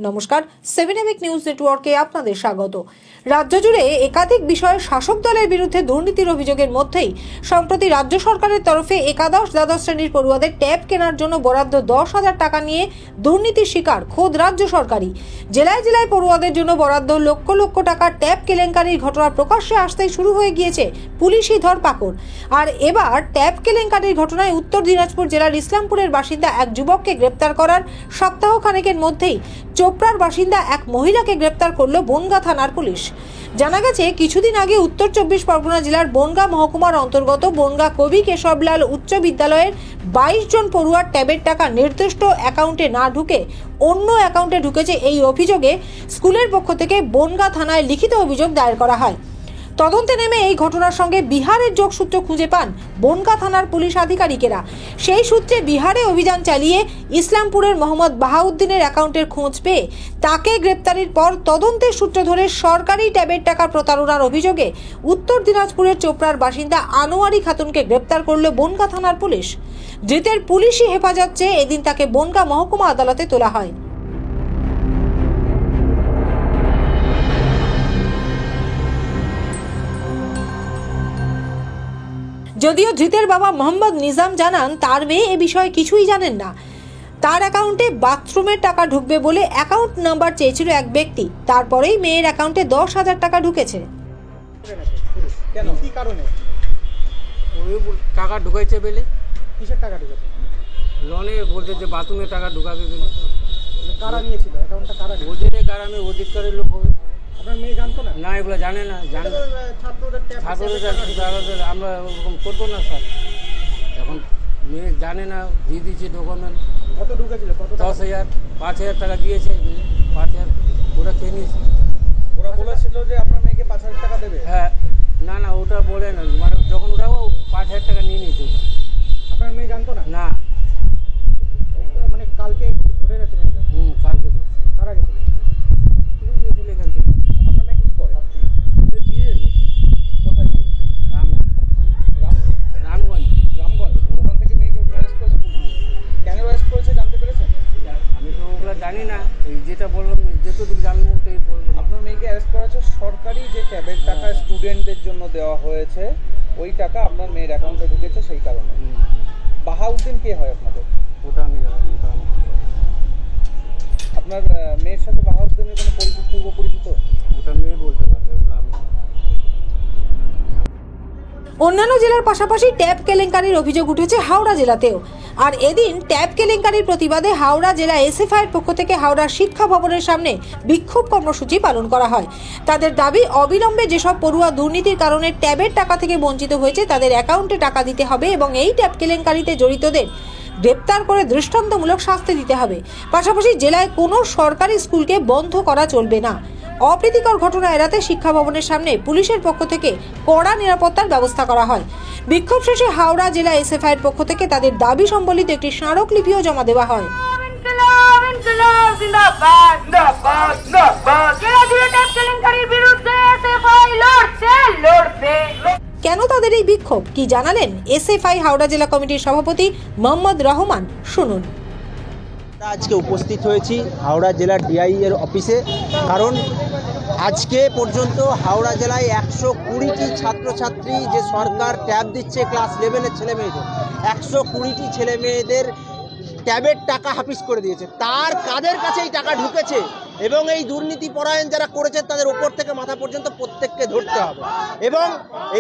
নমস্কার, 7 এবিক নিউজ নেটওয়ার্কে আপনাদের স্বাগত। রাজ্য জুড়ে একাধিক বিষয়ে শাসক দলের বিরুদ্ধে দুর্নীতির অভিযোগের মধ্যেই সম্প্রতি রাজ্য সরকারের তরফে একাদশ দ্বাদশ শ্রেণীর পড়ুয়াদের ট্যাব কেনার জন্য বরাদ্দ 10,000 টাকা নিয়ে দুর্নীতির শিকার খোদ রাজ্য সরকারই। জেলায় জেলায় পড়ুয়াদের জন্য বরাদ্দ লক্ষ লক্ষ টাকার ট্যাব কেলেঙ্কারির ঘটনা প্রকাশ্যে আসতেই শুরু হয়ে গিয়েছে পুলিশি ধরপাকড়। আর এবার ট্যাব কেলেঙ্কারির ঘটনায় উত্তর দিনাজপুর জেলার ইসলামপুরের বাসিন্দা এক যুবককে গ্রেপ্তার করার সপ্তাহখানেকের মধ্যেই চোপড়ার বাসিন্দা এক মহিলাকে গ্রেপ্তার করল বনগাঁ থানার পুলিশ। জানা গেছে, কিছুদিন আগে উত্তর 24 পরগনা জেলার বনগাঁ মহকুমার অন্তর্গত বনগাঁ কবি কেশবলাল উচ্চ বিদ্যালয়ের 22 জন পড়ুয়ার ট্যাবের টাকা নির্দিষ্ট অ্যাকাউন্টে না ঢুকে অন্য অ্যাকাউন্টে ঢুকেছে। এই অভিযোগে স্কুলের পক্ষ থেকে বনগাঁ থানায় লিখিত অভিযোগ দায়ের করা হয়। তদন্তে নেমে এই ঘটনার সঙ্গে বিহারের যোগসূত্র খুঁজে পান বনগাঁ থানার পুলিশ আধিকারিকেরা। সেই সূত্রে বিহারে অভিযান চালিয়ে ইসলামপুরের মোহাম্মদ বাহাউদ্দিনের অ্যাকাউন্টের খোঁজ পেয়ে তাকে গ্রেপ্তারের পর তদন্তের সূত্র ধরে সরকারি ট্যাবের টাকা প্রতারণার অভিযোগে উত্তর দিনাজপুরের চোপড়ার বাসিন্দা আনোয়ারি খাতুনকে গ্রেপ্তার করল বনগাঁ থানার পুলিশ। ধৃতের পুলিশি হেফাজত চেয়ে এদিন তাকে বনগাঁ মহকুমা আদালতে তোলা হয়। যদিও ধৃতের বাবা মোহাম্মদ নিজাম জানান, তার মেয়ে এ বিষয়ে কিছুই জানেন না। তার অ্যাকাউন্টে বাথরুমের টাকা ঢুকবে বলে অ্যাকাউন্ট নাম্বার চেয়েছিল এক ব্যক্তি, তারপরেই মেয়ের অ্যাকাউন্টে 10,000 টাকা ঢুকেছে। কেন, কি কারণে? ওই টাকা ঢুকাইছে বলে। কিসের টাকা ঢুকেছে? লোনে বলতে যে বাথরুমের টাকা ঢুকাবে বলে। কারা নিয়েছিল অ্যাকাউন্টটা? কারা ওদের কারা? আমি অধিকারের লোক হবে। আপনার মেয়ে জানতো না? না, এগুলো জানে না। জানে ছাত্রদের আমরা ওরকম করবো না স্যার। এখন মেয়ে জানে না, দিয়ে দিয়েছে ডকুমেন্ট। কত ঢুকেছিল? 10,000 5,000 টাকা দিয়েছে। 5,000 ওরা খেয়ে নিয়েছে। ওরা বলেছিল যে আপনার মেয়েকে 5,000 টাকা দেবে। হ্যাঁ, না না, ওটা বলে না, মানে যখন ওরাও 5,000 টাকা নিয়ে নিয়েছে। আপনার মেয়ে জানতো না? না, মানে কালকে ধরে গেছে? কালকে কারা গেছিল? গিয়েছিল এখান থেকে। আপনার মেয়ে কি করে? দিয়ে গেছে। কোথায় গিয়ে? রামগঞ্জ। রামগঞ্জ। ওখান থেকে মেয়েকে অ্যারেস্ট করেছে? কেন অ্যারেস্ট করেছে জানতে পেরেছেন? আমি তো ওগুলো জানি না, এই যেটা বললাম যতটুকু জানলাম ওটাই বললাম। আপনার মেয়েকে অ্যারেস্ট করা হচ্ছে সরকারি যে ট্যাবের টাকা স্টুডেন্টদের জন্য দেওয়া হয়েছে, ওই টাকা আপনার মেয়ের অ্যাকাউন্টে ঢুকেছে সেই কারণে। বাহাউদ্দিন কে হয় আপনাদের? ওটা আমি আপনার মেয়ের সাথে বাহাউদ্দিনের কোনো পূর্ব পরিচিত? ওটা মেয়ে বলতে পারবে, ওগুলো আমি। অন্যান্য জেলার পাশাপাশি ট্যাব কেলেঙ্কারির অভিযোগ উঠেছে হাওড়া জেলাতেও। আর এদিন ট্যাব কেলেঙ্কারির প্রতিবাদে হাওড়া জেলা এসএফআই এর পক্ষ থেকে হাওড়া শিক্ষা ভবনের সামনে বিক্ষোভ কর্মসূচি পালন করা হয়। তাদের দাবি, অবিলম্বে যেসব পড়ুয়া দুর্নীতির কারণে ট্যাবের টাকা থেকে বঞ্চিত হয়েছে তাদের অ্যাকাউন্টে টাকা দিতে হবে এবং এই ট্যাব কেলেঙ্কারিতে জড়িতদের গ্রেপ্তার করে দৃষ্টান্তমূলক শাস্তি দিতে হবে। পাশাপাশি জেলায় কোনো সরকারি স্কুলকে বন্ধ করা চলবে না। অপ্রীতিকর ঘটনা এড়াতে শিক্ষা ভবনের সামনে পুলিশের পক্ষ থেকে কড়া নিরাপত্তার ব্যবস্থা করা হয়। বিক্ষোভ শেষে হাওড়া জেলা এসএফআই এর পক্ষ থেকে তাদের দাবি সম্বলিত একটি স্মারকলিপিও জমা দেওয়া হয়। কেন তাদের এই বিক্ষোভ, কি জানালেন এসএফআই হাওড়া জেলা কমিটির সভাপতি মোহাম্মদ রহমান, শুনুন। আজকে উপস্থিত হয়েছি হাওড়া জেলার ডিআই এর অফিসে, কারণ আজকে পর্যন্ত হাওড়া জেলায় 120টি ছাত্রছাত্রী যে সরকার ট্যাব দিচ্ছে ক্লাস 11-এর ছেলেমেয়েদের, 120টি ছেলেমেয়েদের ট্যাবের টাকা হাফিজ করে দিয়েছে। তার কাদের কাছে এই টাকা ঢুকেছে এবং এই দুর্নীতি পরায়ণ যারা করেছে তাদের ওপর থেকে মাথা পর্যন্ত প্রত্যেককে ধরতে হবে। এবং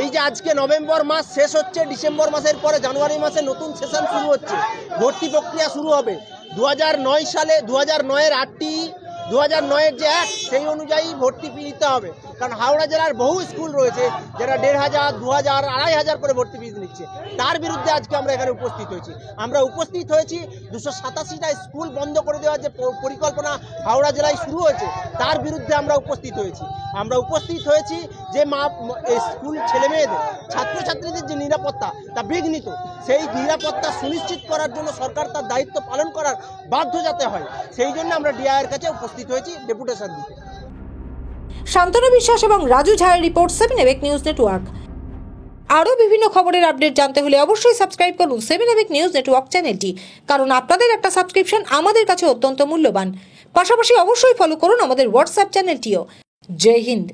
এই যে আজকে নভেম্বর মাস শেষ হচ্ছে, ডিসেম্বর মাসের পরে জানুয়ারি মাসে নতুন সেশন শুরু হচ্ছে, ভর্তি প্রক্রিয়া শুরু হবে। 2009 সালে 2009-এর 8টি 2009-এর যে অ্যাক্ট, সেই অনুযায়ী ভর্তি ফি দিতে হবে। কারণ হাওড়া জেলার বহু স্কুল রয়েছে যারা 1,500, 2,000, 2,500 করে ভর্তি ফিস নিচ্ছে। তার বিরুদ্ধে আজকে আমরা এখানে উপস্থিত হয়েছি। 287টা স্কুল বন্ধ করে দেওয়ার যে পরিকল্পনা হাওড়া জেলায় শুরু হয়েছে, তার বিরুদ্ধে আমরা উপস্থিত হয়েছি। যে স্কুল ছেলেমেয়েদের, ছাত্রছাত্রীদের যে নিরাপত্তা তা বিঘ্নিত, সেই নিরাপত্তা সুনিশ্চিত করার জন্য সরকার তার দায়িত্ব পালন করার বাধ্য যাতে হয়, সেই জন্য আমরা ডিআইয়ের কাছে উপস্থিত হয়েছি ডেপুটেশন দিতে। শান্তনু বিশ্বাস এবং রাজু ঝায়ের রিপোর্ট, 7 এবিক নিউজ নেটওয়ার্ক। আরও বিভিন্ন খবরের আপডেট জানতে হলে অবশ্যই সাবস্ক্রাইব করুন 7 এবিক নিউজ নেটওয়ার্ক চ্যানেলটি, কারণ আপনাদের একটা সাবস্ক্রিপশন আমাদের কাছে অত্যন্ত মূল্যবান। পাশাপাশি অবশ্যই ফলো করুন আমাদের হোয়াটসঅ্যাপ চ্যানেলটিও। জয় হিন্দ।